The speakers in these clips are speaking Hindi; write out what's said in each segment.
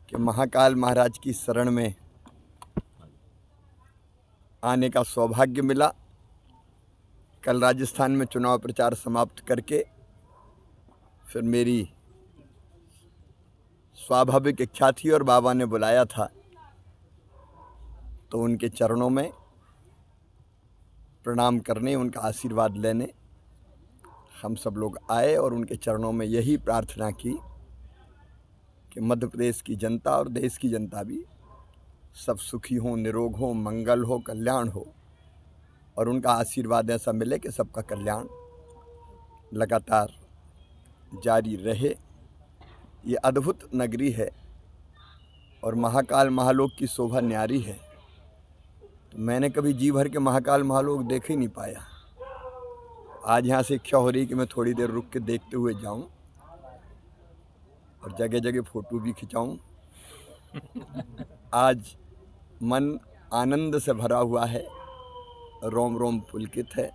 कि महाकाल महाराज की शरण में आने का सौभाग्य मिला। कल राजस्थान में चुनाव प्रचार समाप्त करके फिर मेरी स्वाभाविक इच्छा थी और बाबा ने बुलाया था, तो उनके चरणों में प्रणाम करने, उनका आशीर्वाद लेने हम सब लोग आए और उनके चरणों में यही प्रार्थना की कि मध्य प्रदेश की जनता और देश की जनता भी सब सुखी हो, निरोग हो, मंगल हो, कल्याण हो और उनका आशीर्वाद ऐसा मिले कि सबका कल्याण लगातार जारी रहे। ये अद्भुत नगरी है और महाकाल महालोक की शोभा न्यारी है। तो मैंने कभी जी भर के महाकाल महालोक देख ही नहीं पाया। आज यहाँ से इच्छा हो रही कि मैं थोड़ी देर रुक के देखते हुए जाऊं और जगह जगह फोटो भी खिंचाऊं। आज मन आनंद से भरा हुआ है, रोम रोम पुलकित है।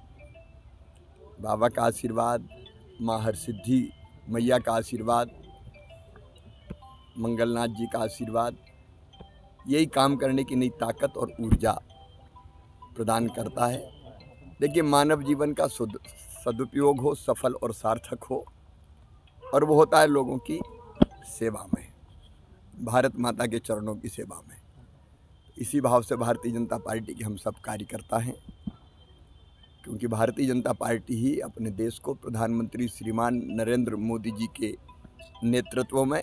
बाबा का आशीर्वाद, माँ हरसिद्धि मैया का आशीर्वाद, मंगलनाथ जी का आशीर्वाद, यही काम करने की नई ताकत और ऊर्जा प्रदान करता है। देखिए, मानव जीवन का सदुपयोग हो, सफल और सार्थक हो, और वो होता है लोगों की सेवा में, भारत माता के चरणों की सेवा में। इसी भाव से भारतीय जनता पार्टी के हम सब कार्यकर्ता हैं, क्योंकि भारतीय जनता पार्टी ही अपने देश को प्रधानमंत्री श्रीमान नरेंद्र मोदी जी के नेतृत्व में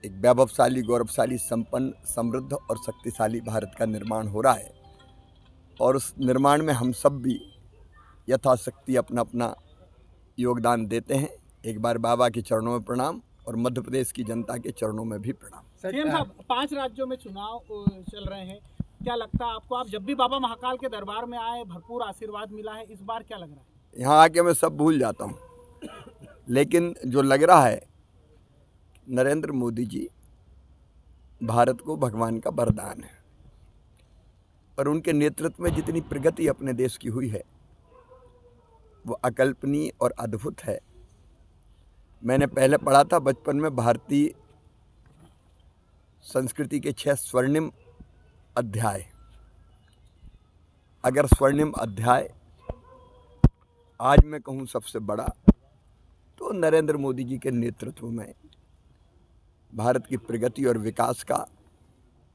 एक वैभवशाली, गौरवशाली, संपन्न, समृद्ध और शक्तिशाली भारत का निर्माण हो रहा है। और उस निर्माण में हम सब भी यथाशक्ति अपना अपना योगदान देते हैं। एक बार बाबा के चरणों में प्रणाम और मध्य प्रदेश की जनता के चरणों में भी प्रणाम। सीएम साहब, 5 राज्यों में चुनाव चल रहे हैं, क्या लगता है आपको? आप जब भी बाबा महाकाल के दरबार में आए, भरपूर आशीर्वाद मिला है, इस बार क्या लग रहा है? यहाँ आके मैं सब भूल जाता हूँ, लेकिन जो लग रहा है, नरेंद्र मोदी जी भारत को भगवान का वरदान है और उनके नेतृत्व में जितनी प्रगति अपने देश की हुई है वो अकल्पनीय और अद्भुत है। मैंने पहले पढ़ा था बचपन में, भारतीय संस्कृति के 6 स्वर्णिम अध्याय। अगर स्वर्णिम अध्याय आज मैं कहूँ सबसे बड़ा, तो नरेंद्र मोदी जी के नेतृत्व में भारत की प्रगति और विकास का,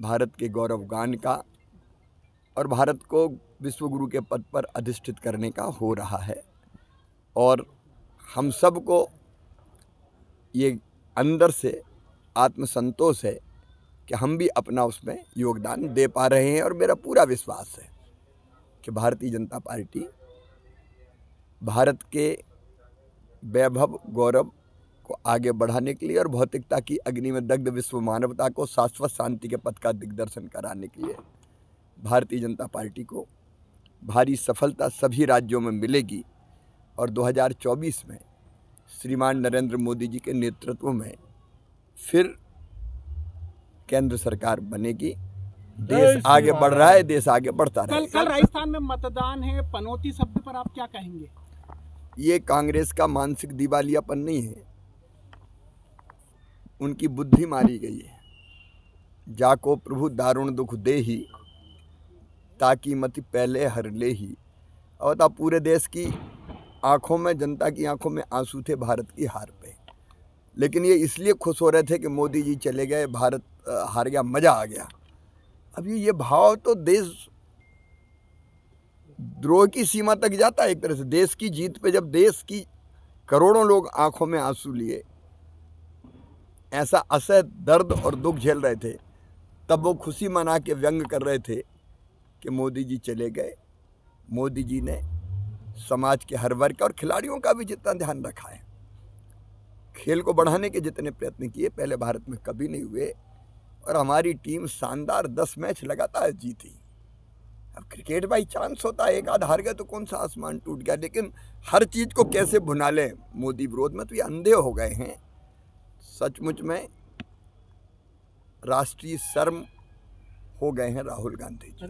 भारत के गौरवगान का और भारत को विश्वगुरु के पद पर अधिष्ठित करने का हो रहा है। और हम सब को ये अंदर से आत्मसंतोष है कि हम भी अपना उसमें योगदान दे पा रहे हैं। और मेरा पूरा विश्वास है कि भारतीय जनता पार्टी भारत के वैभव, गौरव को आगे बढ़ाने के लिए और भौतिकता की अग्नि में दग्ध विश्व मानवता को शाश्वत शांति के पथ का दिग्दर्शन कराने के लिए भारतीय जनता पार्टी को भारी सफलता सभी राज्यों में मिलेगी। और 2024 में श्रीमान नरेंद्र मोदी जी के नेतृत्व में फिर केंद्र सरकार बनेगी। देश आगे बढ़ रहा है, देश आगे बढ़ता रहेगा। कल राजस्थान में मतदान है, पनौती शब्द पर आप क्या कहेंगे? ये कांग्रेस का मानसिक दिवालियापन नहीं है, उनकी बुद्धि मारी गई है। जाको प्रभु दारुण दुख दे ही, ताकि मति पहले हर ले ही। और पूरे देश की आंखों में, जनता की आंखों में आंसू थे भारत की हार पे, लेकिन ये इसलिए खुश हो रहे थे कि मोदी जी चले गए, भारत हार गया, मजा आ गया। अब ये भाव तो देश द्रोह की सीमा तक जाता है। एक तरह से देश की जीत पे जब देश की करोड़ों लोग आंखों में आंसू लिए, ऐसा असह दर्द और दुख झेल रहे थे, तब वो खुशी मना के व्यंग कर रहे थे कि मोदी जी चले गए। मोदी जी ने समाज के हर वर्ग और खिलाड़ियों का भी जितना ध्यान रखा है, खेल को बढ़ाने के जितने प्रयत्न किए, पहले भारत में कभी नहीं हुए। और हमारी टीम शानदार 10 मैच लगातार जीती। अब क्रिकेट बाई चांस होता है, एक आध हार गए तो कौन सा आसमान टूट गया, लेकिन हर चीज को कैसे भुना ले मोदी विरोध में, तो ये अंधे हो गए हैं। सचमुच में राष्ट्रीय शर्म हो गए हैं राहुल गांधी जी।